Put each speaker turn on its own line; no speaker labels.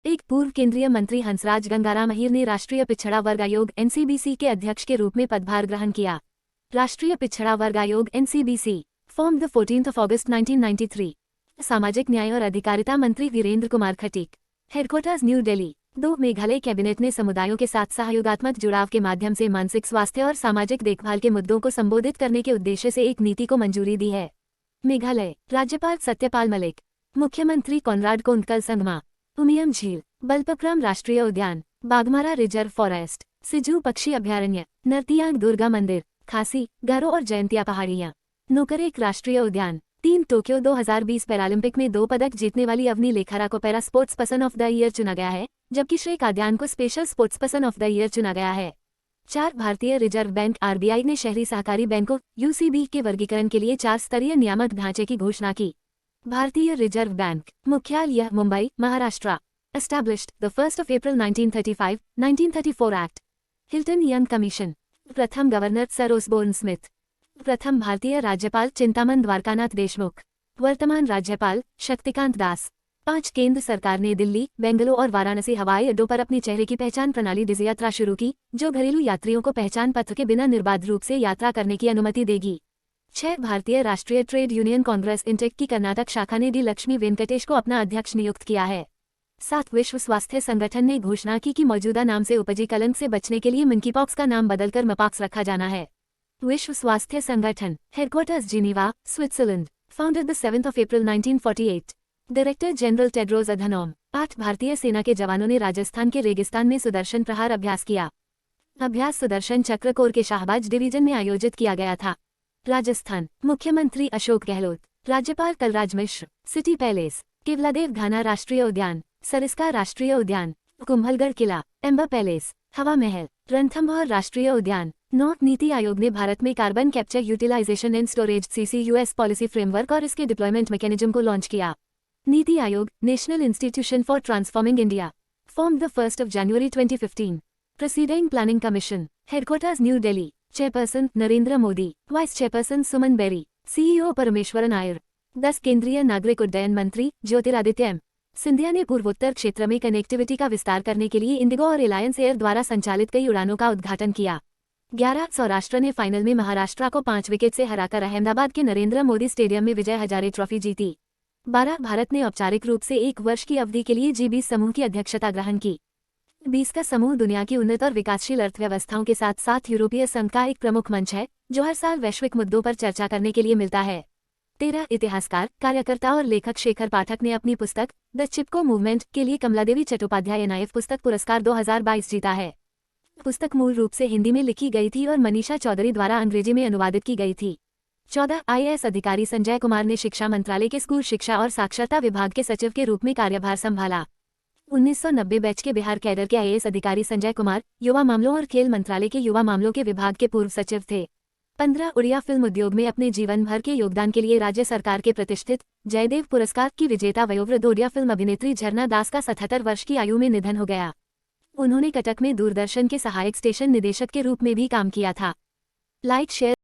एक पूर्व केंद्रीय मंत्री हंसराज गंगाराम अहीर ने राष्ट्रीय पिछड़ा वर्ग आयोग एनसीबीसी के अध्यक्ष के रूप में पदभार ग्रहण किया। राष्ट्रीय पिछड़ा वर्ग आयोग एनसीबीसी फॉर्म द 14 अगस्त 1993। सामाजिक न्याय और अधिकारिता मंत्री Virendra Kumar Khatik, headquarters new Delhi. 2 Meghalaya cabinet ने समुदायों के साथ सहयोगात्मक जुड़ाव के माध्यम से मानसिक स्वास्थ्य और सामाजिक देखभाल के मुद्दों को संबोधित करने के उद्देश्य से एक नीति को मंजूरी दी है। मेघालय राज्यपाल सत्यपाल मलिक, मुख्यमंत्री कॉनराड कोंडकल संगमा, उमियम झील, बल्पक्रम राष्ट्रीय उद्यान, बाघमारा रिजर्व फॉरेस्ट, सिजू पक्षी अभयारण्य, नरतियांग दुर्गा मंदिर, खासी, गारो और जयंतिया पहाड़ियां, नोकरेक राष्ट्रीय उद्यान। 3 टोक्यो 2020 पैरालंपिक में 2 पदक जीतने वाली अवनी लेखारा को para sports person of the year चुना गया है, जबकि श्रेय काद्यान को special sports person of the year चुना गया है। 4 भारतीय रिजर्व बैंक आरबीआई ने शहरी सहकारी बैंकों यूसीबी के वर्गीकरण के लिए 4 स्तरीय नियामक ढांचे की घोषणा की। भारतीय रिजर्व बैंक मुख्यालय Mumbai, Maharashtra. Established the 1st of April 1935, 1934 Act. Hilton young commission. प्रथम गवर्नर सर ओसबोर्न स्मिथ। प्रथम भारतीय राज्यपाल चिंतामन द्वारकानाथ देशमुख। वर्तमान राज्यपाल शक्तिकांत दास। 5 केंद्र सरकार ने दिल्ली, बेंगलुरु और वाराणसी हवाई अड्डों पर अपनी चेहरे की पहचान प्रणाली डिजी यात्रा शुरू की, जो घरेलू यात्रियों को पहचान पत्र के बिना निर्बाध रूप से यात्रा करने की अनुमति देगी। 6 भारतीय राष्ट्रीय ट्रेड यूनियन कांग्रेस इंटेक की कर्नाटक शाखा ने डी लक्ष्मी वेंकटेश को अपना अध्यक्ष नियुक्त किया है। 7 विश्व स्वास्थ्य संगठन ने घोषणा की कि मौजूदा नाम से उपजी कलंक से बचने के लिए मंकीपॉक्स का नाम बदलकर मपाक्स रखा जाना है। विश्व स्वास्थ्य संगठन headquarters Geneva, Switzerland. Founded the 7th of April 1948। Director general Tedros Adhanom. 8 भारतीय सेना के जवानों ने राजस्थान के रेगिस्तान में सुदर्शन प्रहार अभ्यास किया। अभ्यास सुदर्शन चक्र कोर के शाहबाज डिवीजन में आयोजित किया गया था। राजस्थान मुख्यमंत्री अशोक गहलोत, राज्यपाल कलराज मिश्र। सिटी पैलेस, केवलादेव घाना राष्ट्रीय उद्यान, सरिस्का राष्ट्रीय उद्यान, कुंभलगढ़ किला, एम्बर पैलेस, हवा महल, रणथंभौर राष्ट्रीय उद्यान। नॉर्थ नीति आयोग ने भारत में carbon capture utilization and storage CCUS policy framework और इसके डिप्लॉयमेंट मैकेनिज्म को लॉन्च किया। NITI Aayog national institution for transforming India form the 1st of January 2015। Proceeding planning commission headquarters new Delhi. Chairperson Narendra Modi, vice chairperson Suman Bery, CEO Parameswaran Iyer. 10 केंद्रीय नागरिक उड्डयन मंत्री ज्योतिरादित्य एम सिंधिया ने पूर्वोत्तर क्षेत्र में कनेक्टिविटी का विस्तार करने के लिए इंडिगो और एलायंस एयर द्वारा संचालित कई उड़ानों का उद्घाटन किया। 11 सौराष्ट्र ने फाइनल में महाराष्ट्र को 5 विकेट से हराकर अहमदाबाद के नरेंद्र मोदी स्टेडियम में विजय हजारे ट्रॉफी जीती। 12 भारत ने औपचारिक रूप से 1 वर्ष की अवधि के लिए G20 समूह की अध्यक्षता ग्रहण की। 20 का समूह दुनिया की उन्नत और विकासशील अर्थव्यवस्थाओं के साथ साथ यूरोपीय संघ का एक प्रमुख मंच है, जो हर साल वैश्विक मुद्दों पर चर्चा करने के लिए मिलता है। 13 इतिहासकार, कार्यकर्ता और लेखक शेखर पाठक ने अपनी पुस्तक द चिपको मूवमेंट के लिए कमलादेवी चट्टोपाध्याय NIF पुस्तक पुरस्कार 2022 जीता है। पुस्तक मूल रूप से हिंदी में लिखी गई थी और मनीषा चौधरी द्वारा अंग्रेजी में अनुवादित की गई थी। 14 IAS अधिकारी संजय कुमार ने शिक्षा मंत्रालय के स्कूल शिक्षा और साक्षरता विभाग के सचिव के रूप में कार्यभार संभाला। 1990 बैच के बिहार कैडर के IAS अधिकारी संजय कुमार युवा मामलों और खेल मंत्रालय के युवा मामलों के विभाग के पूर्व सचिव थे। 15 उड़िया फिल्म उद्योग में अपने जीवन भर के योगदान के लिए राज्य सरकार के प्रतिष्ठित जयदेव पुरस्कार की विजेता वयोवृद्ध उड़िया फिल्म अभिनेत्री झरना दास का 77 वर्ष की आयु में निधन हो गया। उन्होंने कटक में दूरदर्शन के सहायक स्टेशन निदेशक के रूप में भी काम किया था। Like share